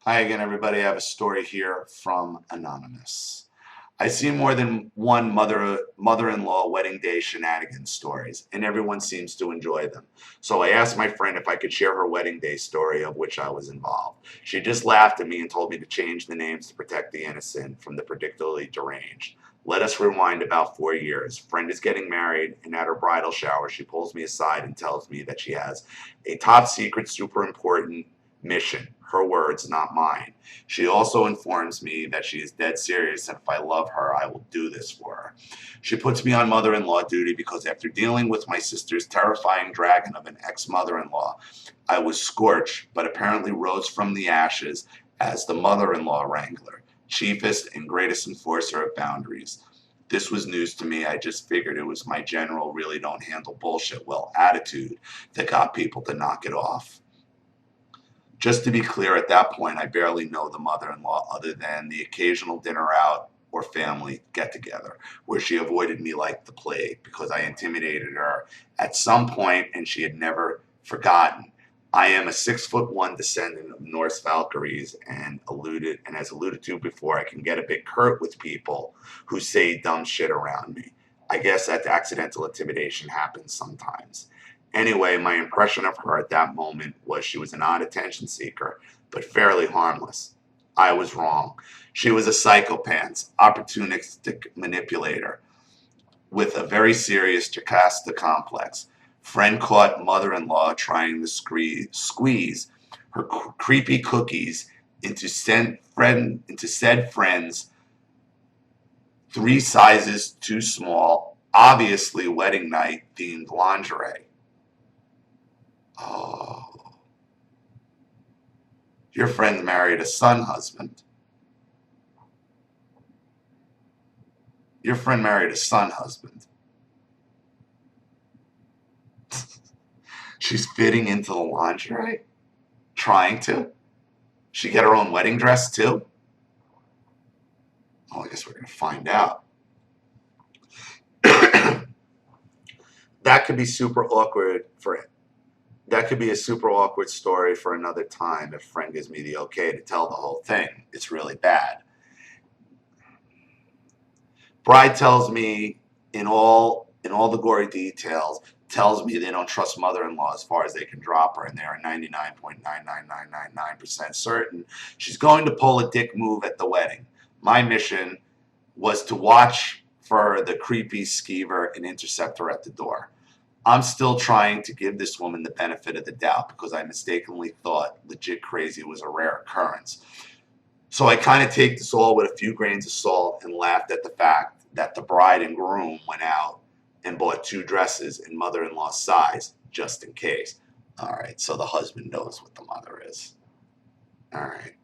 Hi again, everybody. I have a story here from Anonymous. I see more than one mother-in-law wedding day shenanigans stories, and everyone seems to enjoy them. So I asked my friend if I could share her wedding day story of which I was involved. She just laughed at me and told me to change the names to protect the innocent from the particularly deranged. Let us rewind about 4 years. Friend is getting married, and at her bridal shower, she pulls me aside and tells me that she has a top secret, super important mission. Her words, not mine. She also informs me that she is dead serious, and if I love her, I will do this for her. She puts me on mother-in-law duty because after dealing with my sister's terrifying dragon of an ex-mother-in-law, I was scorched, but apparently rose from the ashes as the mother-in-law wrangler, chiefest and greatest enforcer of boundaries. This was news to me. I just figured it was my general really don't handle bullshit well attitude that got people to knock it off. Just to be clear, at that point, I barely know the mother-in-law other than the occasional dinner out or family get-together, where she avoided me like the plague because I intimidated her at some point and she had never forgotten. I am a 6'1" descendant of Norse Valkyries and as alluded to before, I can get a bit curt with people who say dumb shit around me. I guess that accidental intimidation happens sometimes. Anyway, my impression of her at that moment was she was an odd attention seeker, but fairly harmless. I was wrong. She was a psychopath, opportunistic manipulator with a very serious Jocasta complex. Friend caught mother-in-law trying to squeeze her creepy cookies into said friend's 3 sizes too small, obviously wedding night themed lingerie. Oh, your friend married a son husband. Your friend married a son husband. She's fitting into the lingerie? Trying to? She get her own wedding dress too? Oh, I guess we're going to find out. That could be super awkward for That could be a super awkward story for another time if friend gives me the okay to tell the whole thing. It's really bad. Bride tells me in all the gory details, tells me they don't trust mother-in-law as far as they can drop her, and they are 99.99999% certain she's going to pull a dick move at the wedding. My mission was to watch for the creepy skeever and intercept her at the door. I'm still trying to give this woman the benefit of the doubt because I mistakenly thought legit crazy was a rare occurrence. So I kind of take this all with a few grains of salt and laughed at the fact that the bride and groom went out and bought 2 dresses in mother-in-law's size just in case. All right, so the husband knows what the mother is. All right.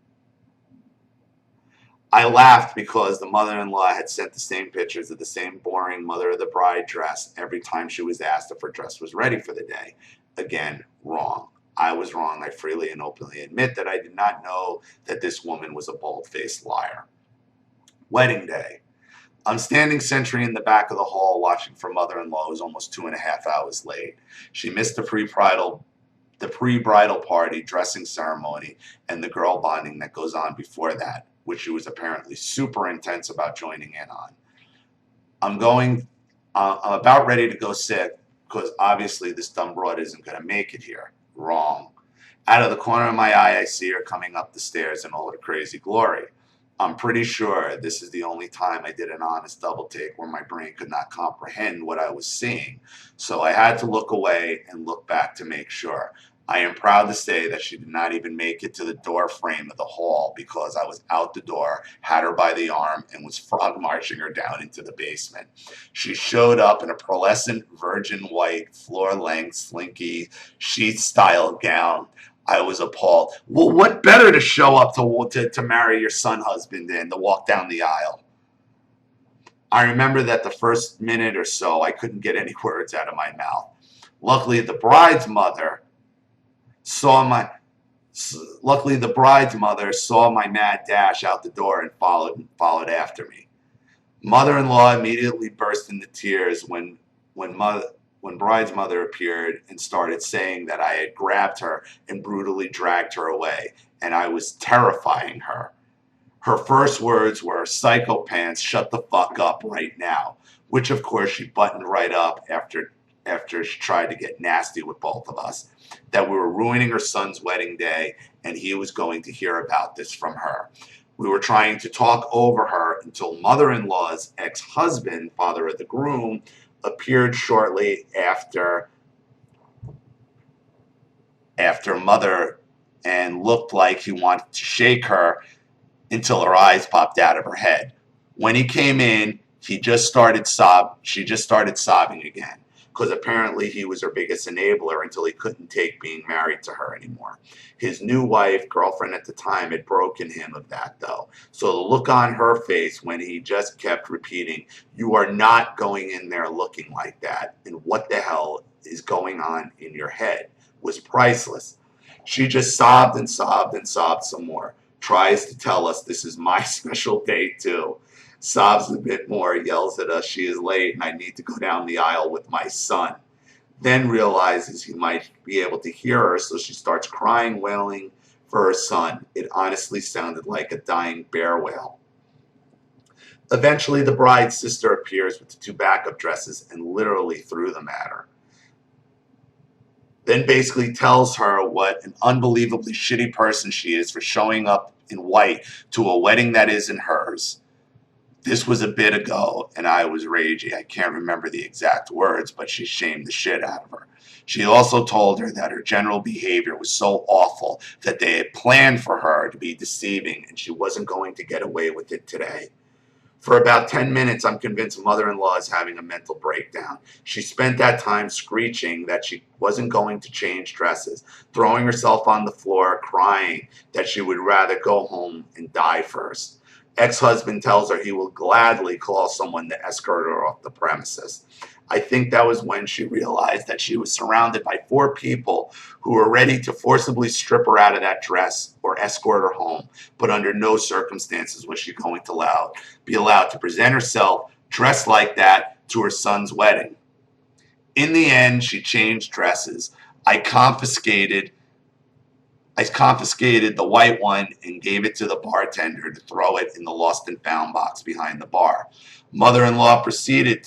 I laughed because the mother-in-law had sent the same pictures of the same boring mother of the bride dress every time she was asked if her dress was ready for the day. Again, wrong. I was wrong. I freely and openly admit that I did not know that this woman was a bold-faced liar. Wedding day. I'm standing sentry in the back of the hall watching for mother-in-law who's almost 2.5 hours late. She missed the pre-bridal party, dressing ceremony, and the girl bonding that goes on before that, which she was apparently super intense about joining in on. I'm about ready to go sit because obviously this dumb broad isn't going to make it here. Wrong. Out of the corner of my eye, I see her coming up the stairs in all her crazy glory. I'm pretty sure this is the only time I did an honest double take where my brain could not comprehend what I was seeing, so I had to look away and look back to make sure. I am proud to say that she did not even make it to the door frame of the hall because I was out the door, had her by the arm, and was frog marching her down into the basement. She showed up in a pearlescent virgin white floor-length slinky sheath-style gown. I was appalled. Well, what better to show up to marry your son husband in, to walk down the aisle? I remember that the first minute or so, I couldn't get any words out of my mouth. Luckily, the bride's mother saw my mad dash out the door and followed after me. Mother-in-law immediately burst into tears when when Bride's mother appeared and started saying that I had grabbed her and brutally dragged her away, and I was terrifying her. Her first words were, "Psycho pants, shut the fuck up right now," which of course she buttoned right up after she tried to get nasty with both of us, that we were ruining her son's wedding day and he was going to hear about this from her. We were trying to talk over her until mother-in-law's ex-husband, father of the groom, appeared shortly after mother and looked like he wanted to shake her until her eyes popped out of her head. When he came in, she just started sobbing again, because apparently he was her biggest enabler until he couldn't take being married to her anymore. His new wife, girlfriend at the time, had broken him of that, though. So the look on her face when he just kept repeating, "You are not going in there looking like that, and what the hell is going on in your head," was priceless. She just sobbed and sobbed and sobbed some more. Tries to tell us this is my special day too. Sobs a bit more, yells at us she is late and I need to go down the aisle with my son. Then realizes he might be able to hear her, so she starts crying, wailing for her son. It honestly sounded like a dying bear wail. Eventually, the bride's sister appears with the 2 backup dresses and literally threw them at her. Then basically tells her what an unbelievably shitty person she is for showing up in white to a wedding that isn't hers. This was a bit ago, and I was ragey. I can't remember the exact words, but she shamed the shit out of her. She also told her that her general behavior was so awful that they had planned for her to be deceiving, and she wasn't going to get away with it today. For about 10 minutes, I'm convinced mother-in-law is having a mental breakdown. She spent that time screeching that she wasn't going to change dresses, throwing herself on the floor, crying that she would rather go home and die first. Ex-husband tells her he will gladly call someone to escort her off the premises. I think that was when she realized that she was surrounded by 4 people who were ready to forcibly strip her out of that dress or escort her home, but under no circumstances was she going to be allowed to present herself dressed like that to her son's wedding. In the end, she changed dresses. I confiscated the white one and gave it to the bartender to throw it in the lost and found box behind the bar. Mother-in-law proceeded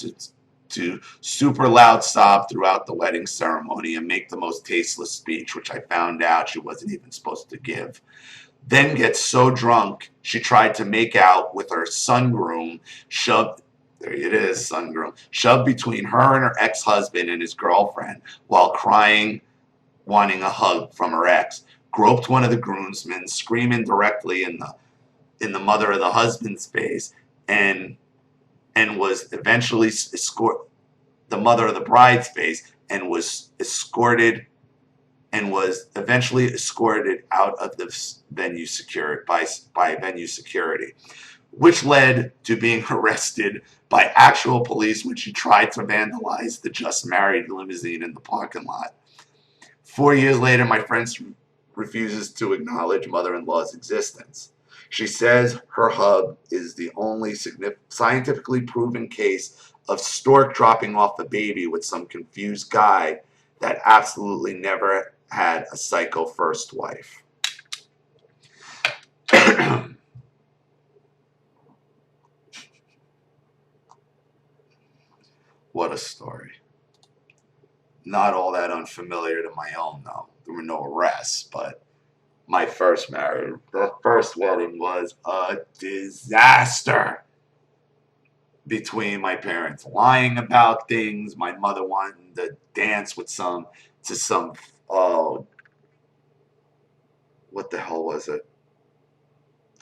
to super loud sob throughout the wedding ceremony and make the most tasteless speech, which I found out she wasn't even supposed to give. Then gets so drunk, she tried to make out with her son groom, shoved between her and her ex-husband and his girlfriend while crying, wanting a hug from her ex. Groped one of the groomsmen, screaming directly in the mother of the husband's face, and was eventually the mother of the bride's face, and was eventually escorted out of the venue by venue security, which led to being arrested by actual police when she tried to vandalize the just married limousine in the parking lot. 4 years later, my friend refuses to acknowledge mother-in-law's existence. She says her hub is the only scientifically proven case of stork dropping off a baby with some confused guy that absolutely never had a psycho first wife. What a story. Not all that unfamiliar to my own, though. There were no arrests, but the first wedding was a disaster between my parents lying about things, my mother wanting to dance with what the hell was it?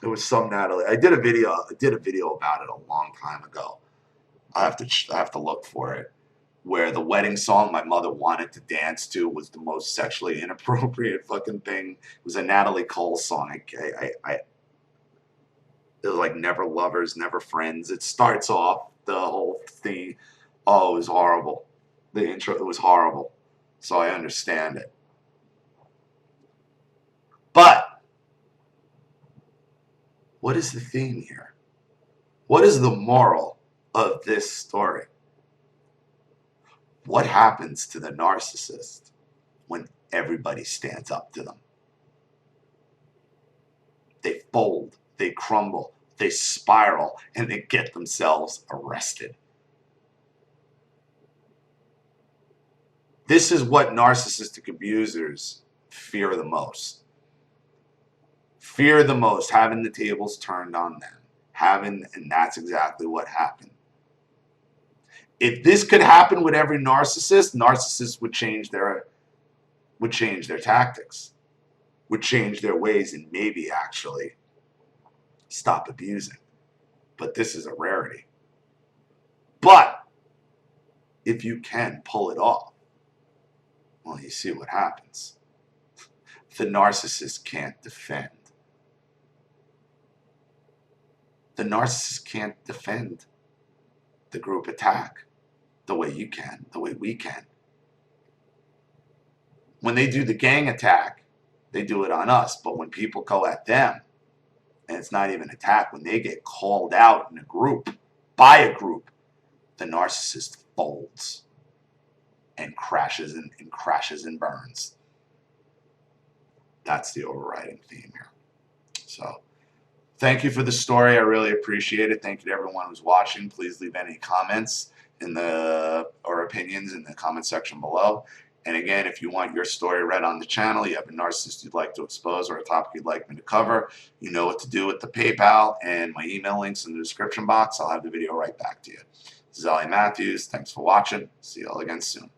It was some Natalie. I did a video about it a long time ago. I have to look for it. Where the wedding song my mother wanted to dance to was the most sexually inappropriate fucking thing. It was a Natalie Cole song. It was like Never Lovers, Never Friends. It starts off the whole thing. Oh, it was horrible. The intro, it was horrible. So I understand it. But what is the theme here? What is the moral of this story? What happens to the narcissist when everybody stands up to them? They fold, they crumble, they spiral, and they get themselves arrested. This is what narcissistic abusers fear the most. Fear the most, having the tables turned on them. And that's exactly what happened. If this could happen with every narcissist, narcissists would change their tactics, would change their ways, and maybe actually stop abusing. But this is a rarity. But if you can pull it off, well, you see what happens. The narcissist can't defend. The narcissist can't defend the group attack the way you can, the way we can. When they do the gang attack, they do it on us. But when people go at them, and it's not even an attack, when they get called out in a group, by a group, the narcissist folds and crashes and burns. That's the overriding theme here. So thank you for the story. I really appreciate it. Thank you to everyone who's watching. Please leave any comments or opinions in the comment section below. And again, if you want your story read on the channel, you have a narcissist you'd like to expose or a topic you'd like me to cover, you know what to do with the PayPal and my email links in the description box. I'll have the video right back to you. This is Ali Matthews. Thanks for watching. See you all again soon.